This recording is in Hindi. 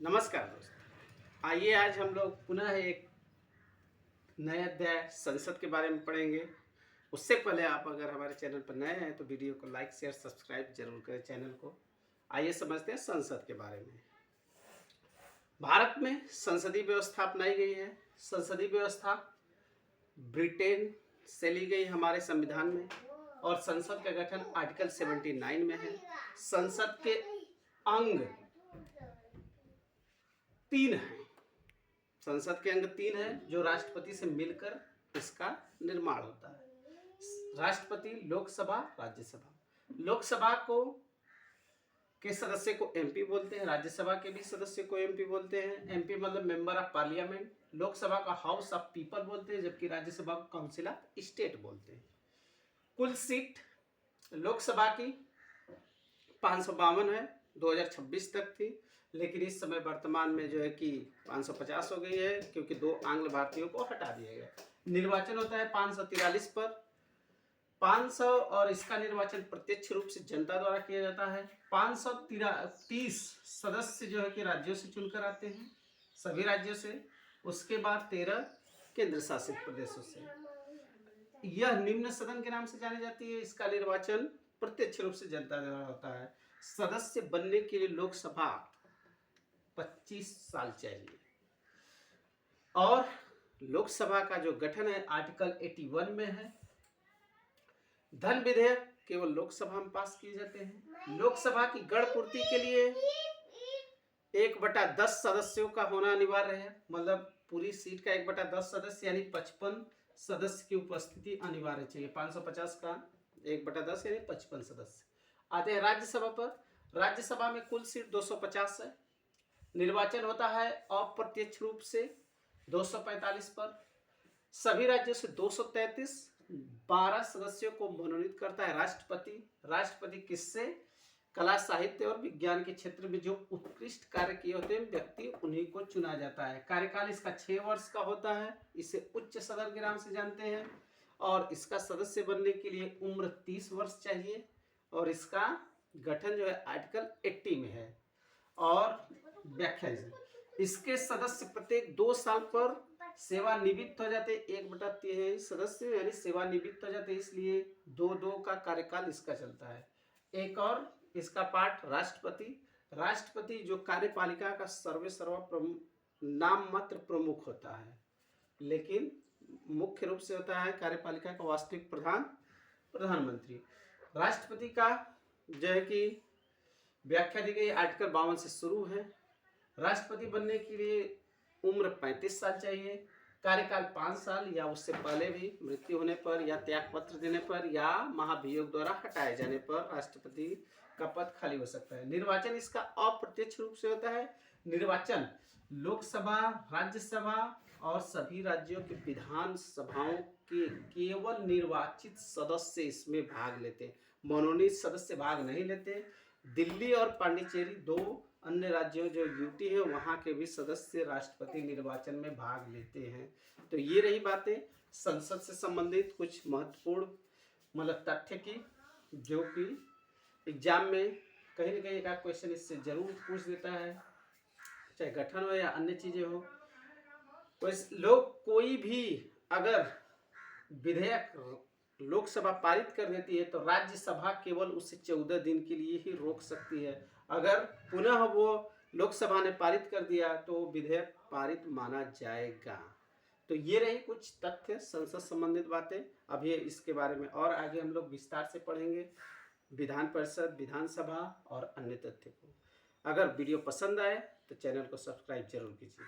नमस्कार दोस्तों। आइए आज हम लोग पुनः एक नए अध्याय संसद के बारे में पढ़ेंगे। उससे पहले आप अगर हमारे चैनल पर नए हैं तो वीडियो को लाइक शेयर सब्सक्राइब जरूर करें चैनल को। आइए समझते हैं संसद के बारे में। भारत में संसदीय व्यवस्था अपनाई गई है। संसदीय व्यवस्था ब्रिटेन से ली गई हमारे संविधान में और संसद का गठन आर्टिकल 79 में है। संसद के अंग 3 हैं। संसद के अंग 3 हैं जो राष्ट्रपति से मिलकर इसका निर्माण होता है। राष्ट्रपति, लोकसभा, राज्यसभा। लोकसभा को के सदस्य को एमपी बोलते हैं, राज्यसभा के भी सदस्य को एमपी बोलते हैं। एमपी मतलब मेंबर ऑफ पार्लियामेंट। लोकसभा का हाउस ऑफ पीपल बोलते हैं, जबकि राज्यसभा को काउंसिल ऑफ स्टेट बोलते हैं। कुल सीट लोकसभा की 552 है, 2026 तक थी, लेकिन इस समय वर्तमान में जो है कि 550 हो गई है, क्योंकि 2 आंग्ल भारतीयों को हटा दिया गया। निर्वाचन होता है 543 पर 500 और इसका निर्वाचन प्रत्यक्ष रूप से जनता द्वारा किया जाता है। 530 सदस्य जो है कि राज्यों से चुनकर आते हैं, सभी राज्यों से। उसके बाद 13 केंद्र शासित प्रदेशों से। यह निम्न सदन के नाम से जानी जाती है। इसका निर्वाचन प्रत्यक्ष रूप से जनता द्वारा होता है। सदस्य बनने के लिए लोकसभा 25 साल चाहिए और लोकसभा का जो गठन है आर्टिकल 81 में है। धन विधेयक केवल लोकसभा में पास किए जाते हैं। लोकसभा की गण पूर्ति के लिए 1/10 सदस्यों का होना अनिवार्य है। मतलब पूरी सीट का 1/10 सदस्य यानी 55 सदस्य की उपस्थिति अनिवार्य चाहिए। 550 का 1/10 यानी 55 सदस्य। आते हैं राज्यसभा पर। राज्यसभा में कुल सीट 250 है। निर्वाचन होता है अप्रत्यक्ष रूप से 245 पर। सभी राज्यों से 233। 12 सदस्यों को मनोनीत करता है राष्ट्रपति। राष्ट्रपति किससे? कला, साहित्य और विज्ञान के क्षेत्र में जो उत्कृष्ट कार्य किए होते हैं व्यक्ति, उन्हीं को चुना जाता है। कार्यकाल इसका 6 वर्ष का होता है। इसे उच्च सदन के नाम से जानते हैं और इसका सदस्य बनने के लिए उम्र 30 वर्ष चाहिए और इसका गठन जो है आर्टिकल 80 में है। और व्याख्या इसके सदस्य प्रत्येक 2 साल पर सेवानिवृत्त हो जाते। 1/3 सदस्य यानी सेवानिवृत्त हो जाते, इसलिए 2-2 का कार्यकाल इसका चलता है। एक और इसका पार्ट राष्ट्रपति। राष्ट्रपति जो कार्यपालिका का सर्वा नाम मात्र प्रमुख होता है, लेकिन मुख्य रूप से होता है कार्यपालिका का वास्तविक प्रधानमंत्री। राष्ट्रपति का जो है कि व्याख्या दी गई आर्टिकल 52 से शुरू है। राष्ट्रपति बनने के लिए उम्र 35 साल चाहिए। कार्यकाल 5 साल या उससे पहले भी मृत्यु होने पर या त्याग पत्र देने पर या महाभियोग द्वारा हटाए जाने पर राष्ट्रपति का पद खाली हो सकता है। निर्वाचन इसका अप्रत्यक्ष रूप से होता है। निर्वाचन लोकसभा, राज्यसभा और सभी राज्यों के विधान सभाओं के केवल निर्वाचित सदस्य इसमें भाग लेते हैं। मनोनीत सदस्य भाग नहीं लेते। दिल्ली और पांडिचेरी 2 अन्य राज्यों जो यूटी है वहाँ के भी सदस्य राष्ट्रपति निर्वाचन में भाग लेते हैं। तो ये रही बातें संसद से संबंधित कुछ महत्वपूर्ण मतलब तथ्य की, जो कि एग्जाम में कहीं ना कहीं एक क्वेश्चन इससे जरूर पूछ देता है, चाहे गठन हो या अन्य चीजें हो। कोई भी अगर विधेयक लोकसभा पारित कर देती है तो राज्यसभा केवल उसे 14 दिन के लिए ही रोक सकती है। अगर पुनः वो लोकसभा ने पारित कर दिया तो विधेयक पारित माना जाएगा। तो ये रही कुछ तथ्य संसद संबंधित बातें। अब ये इसके बारे में और आगे हम लोग विस्तार से पढ़ेंगे, विधान परिषद, विधानसभा और अन्य तथ्य को। अगर वीडियो पसंद आए तो चैनल को सब्सक्राइब जरूर कीजिए।